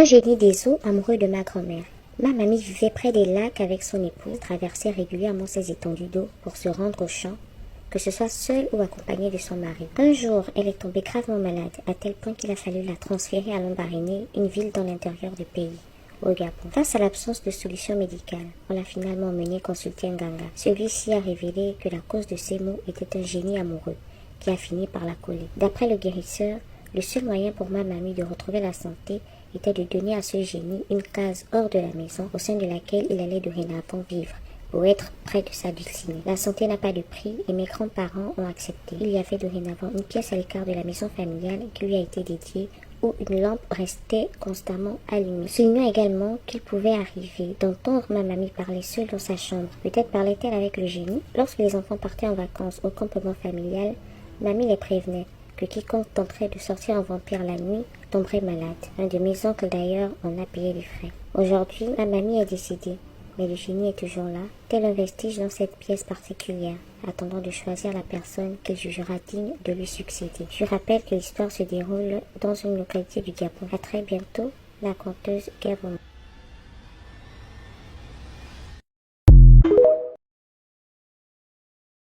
Un génie des eaux amoureux de ma grand-mère. Ma mamie vivait près des lacs avec son époux, traversait régulièrement ces étendues d'eau pour se rendre au champ, que ce soit seule ou accompagnée de son mari. Un jour, elle est tombée gravement malade, à tel point qu'il a fallu la transférer à Lambaréné, une ville dans l'intérieur du pays, au Gabon. Face à l'absence de solution médicale, on l'a finalement emmenée consulter un ganga. Celui-ci a révélé que la cause de ses maux était un génie amoureux, qui a fini par la coller. D'après le guérisseur, le seul moyen pour ma mamie de retrouver la santé était de donner à ce génie une case hors de la maison au sein de laquelle il allait dorénavant vivre pour être près de sa dulcinée. La santé n'a pas de prix et mes grands-parents ont accepté. Il y avait dorénavant une pièce à l'écart de la maison familiale qui lui a été dédiée où une lampe restait constamment allumée. Soulignons également qu'il pouvait arriver d'entendre ma mamie parler seule dans sa chambre. Peut-être parlait-elle avec le génie. Lorsque les enfants partaient en vacances au campement familial, mamie les prévenait que quiconque tenterait de sortir en vampire la nuit tomberait malade. Un de mes oncles d'ailleurs en a payé les frais. Aujourd'hui, ma mamie est décédée, mais le génie est toujours là, tel un vestige dans cette pièce particulière, attendant de choisir la personne qu'il jugera digne de lui succéder. Je rappelle que l'histoire se déroule dans une localité du Gabon. À très bientôt, la conteuse Gabon.